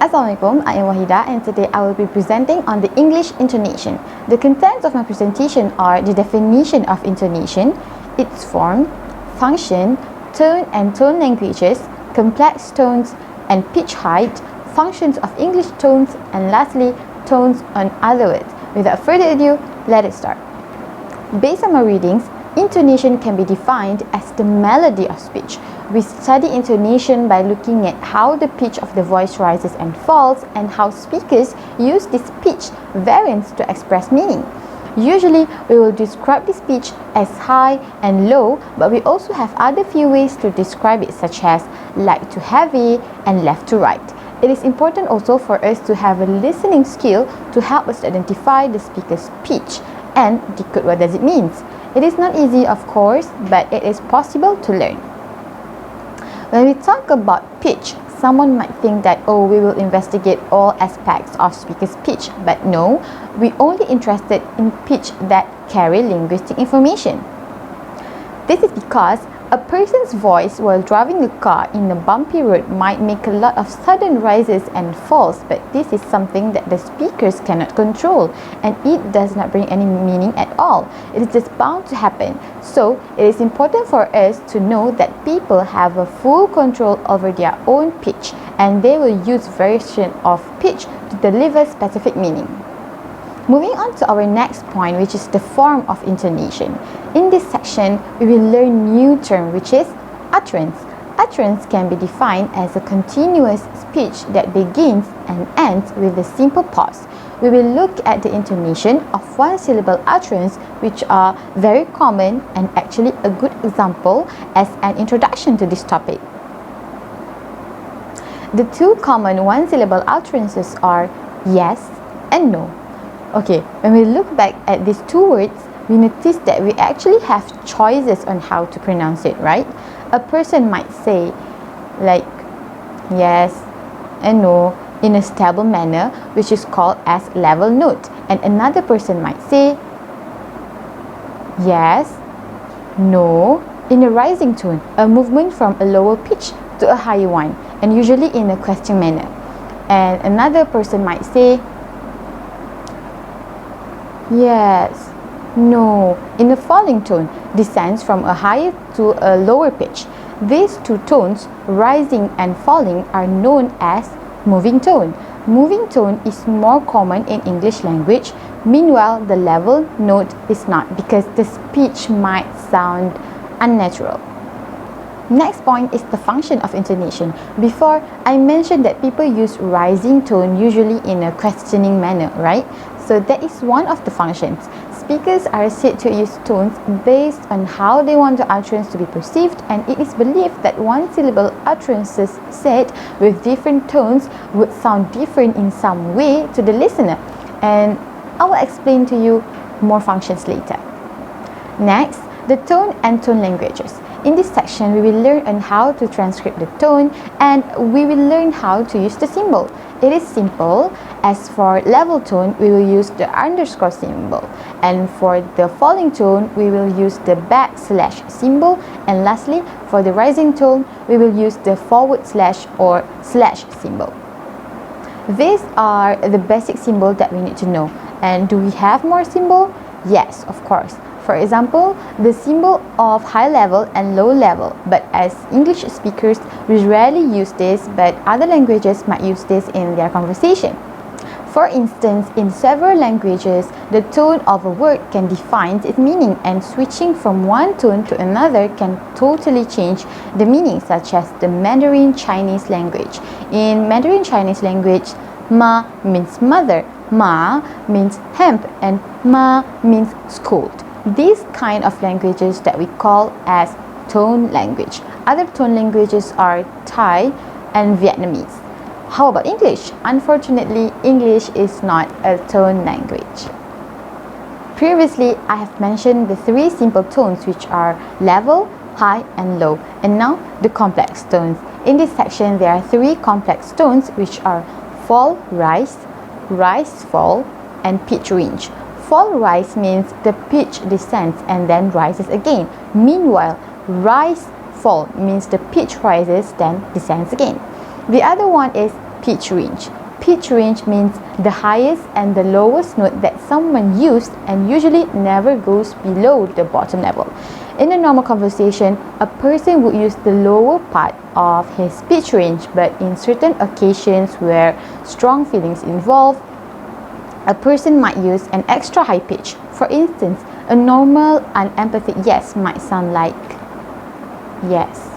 Assalamualaikum, I am Wahida and today I will be presenting on the English intonation. The contents of my presentation are the definition of intonation, its form, function, tone and tone languages, complex tones and pitch height, functions of English tones, and lastly, tones on other words. Without further ado, let us start. Based on my readings, intonation can be defined as the melody of speech. We study intonation by looking at how the pitch of the voice rises and falls and how speakers use this pitch variance to express meaning. Usually, we will describe this pitch as high and low, but we also have other few ways to describe it, such as light to heavy and left to right. It is important also for us to have a listening skill to help us identify the speaker's pitch and decode what does it means. It is not easy, of course, but it is possible to learn. When we talk about pitch, someone might think that, we will investigate all aspects of speaker's pitch, but no, we're only interested in pitch that carry linguistic information. This is because a person's voice while driving a car in a bumpy road might make a lot of sudden rises and falls, but this is something that the speakers cannot control, and it does not bring any meaning at all. It is just bound to happen. So, it is important for us to know that people have a full control over their own pitch, and they will use variation of pitch to deliver specific meaning. Moving on to our next point, which is the form of intonation. In this section, we will learn new term, which is utterance. Utterance can be defined as a continuous speech that begins and ends with a simple pause. We will look at the intonation of one-syllable utterance, which are very common and actually a good example as an introduction to this topic. The two common one-syllable utterances are yes and no. Okay, when we look back at these two words, we notice that we actually have choices on how to pronounce it, right? A person might say like yes and no in a stable manner, which is called as level note, and another person might say yes, no in a rising tone, a movement from a lower pitch to a higher one, and usually in a question manner. And another person might say yes, no in a falling tone, descends from a higher to a lower pitch. These two tones, rising and falling, are known as moving tone. Moving tone is more common in English language. Meanwhile, the level note is not, because the speech might sound unnatural. Next point is the function of intonation. Before, I mentioned that people use rising tone usually in a questioning manner, right? So that is one of the functions. Speakers are said to use tones based on how they want the utterance to be perceived, and it is believed that one-syllable utterances said with different tones would sound different in some way to the listener. And I will explain to you more functions later. Next, the tone and tone languages. In this section, we will learn on how to transcribe the tone, and we will learn how to use the symbol. It is simple. As for level tone, we will use the underscore symbol, and for the falling tone, we will use the backslash symbol, and lastly, for the rising tone, we will use the forward slash or slash symbol. These are the basic symbols that we need to know. And do we have more symbol? Yes, of course. For example, the symbol of high level and low level, but as English speakers, we rarely use this, but other languages might use this in their conversation. For instance, in several languages, the tone of a word can define its meaning, and switching from one tone to another can totally change the meaning, such as the Mandarin Chinese language. In Mandarin Chinese language, ma means mother, ma means hemp, and ma means scold. These kind of languages that we call as tone language. Other tone languages are Thai and Vietnamese. How about English? Unfortunately, English is not a tone language. Previously, I have mentioned the three simple tones, which are level, high, and low, and now the complex tones. In this section, there are three complex tones, which are fall, rise, rise, fall, and pitch range. Fall rise means the pitch descends and then rises again. Meanwhile, rise fall means the pitch rises then descends again. The other one is pitch range. Pitch range means the highest and the lowest note that someone used and usually never goes below the bottom level. In a normal conversation, a person would use the lower part of his pitch range, but in certain occasions where strong feelings involve, a person might use an extra high pitch. For instance, a normal unempathic yes might sound like yes,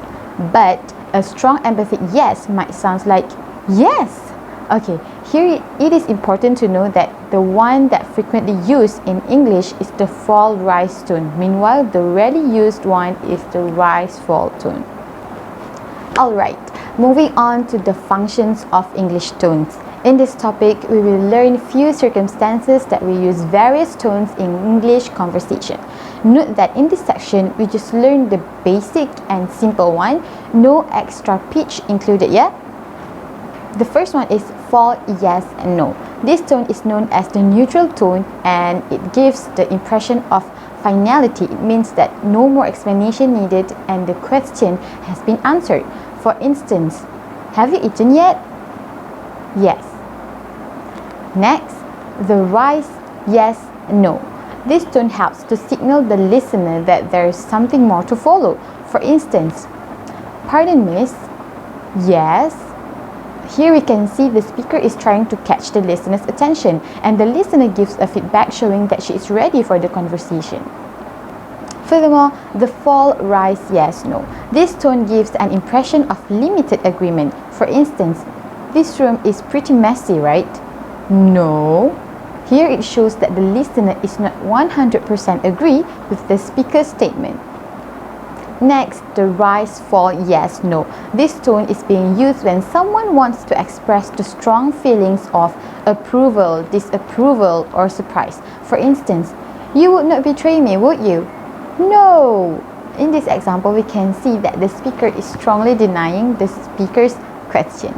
but a strong empathic yes might sound like yes. Okay, here it is important to know that the one that frequently used in English is the fall-rise tone. Meanwhile, the rarely used one is the rise-fall tone. Alright, moving on to the functions of English tones. In this topic, we will learn few circumstances that we use various tones in English conversation. Note that in this section, we just learned the basic and simple one, no extra pitch included yet. The first one is fall, yes and no. This tone is known as the neutral tone and it gives the impression of finality. It means that no more explanation needed and the question has been answered. For instance, have you eaten yet? Yes. Next, the rise, yes, no. This tone helps to signal the listener that there is something more to follow. For instance, pardon miss, yes. Here we can see the speaker is trying to catch the listener's attention and the listener gives a feedback showing that she is ready for the conversation. Furthermore, the fall, rise, yes, no. This tone gives an impression of limited agreement. For instance, this room is pretty messy, right? No. Here it shows that the listener is not 100% agree with the speaker's statement. Next, the rise, fall, yes, no. This tone is being used when someone wants to express the strong feelings of approval, disapproval, or surprise. For instance, you would not betray me, would you? No. In this example, we can see that the speaker is strongly denying the speaker's question.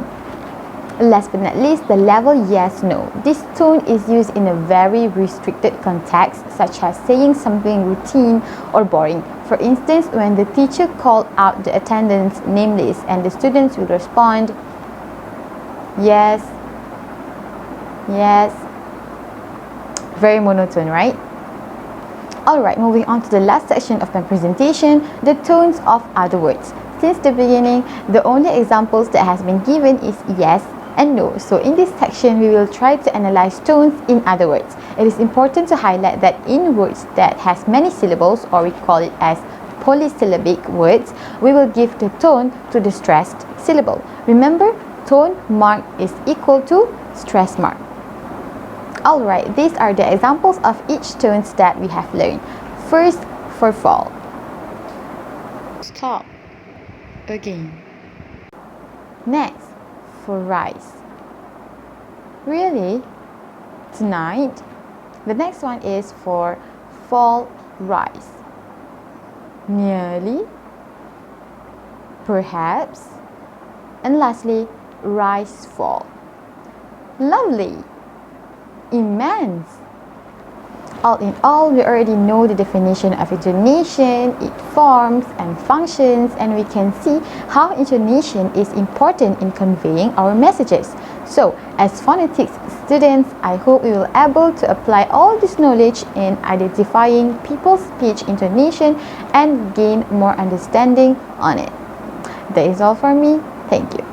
Last but not least, the level yes, no. This tone is used in a very restricted context, such as saying something routine or boring. For instance, when the teacher called out the attendance name list and the students will respond, yes, yes. Very monotone, right? Alright, moving on to the last section of my presentation, the tones of other words. Since the beginning, the only examples that has been given is yes and no. So in this section, we will try to analyze tones in other words. It is important to highlight that in words that has many syllables, or we call it as polysyllabic words, we will give the tone to the stressed syllable. Remember, tone mark is equal to stress mark. Alright, these are the examples of each tones that we have learned. First, for fall. Stop. Again. Next, for rise. Really? Tonight? The next one is for fall, rise. Nearly. Perhaps. And lastly, rise, fall. Lovely. Immense. All in all, we already know the definition of intonation, its forms and functions, and we can see how intonation is important in conveying our messages. So, as phonetics students, I hope we will be able to apply all this knowledge in identifying people's speech intonation and gain more understanding on it. That is all from me. Thank you.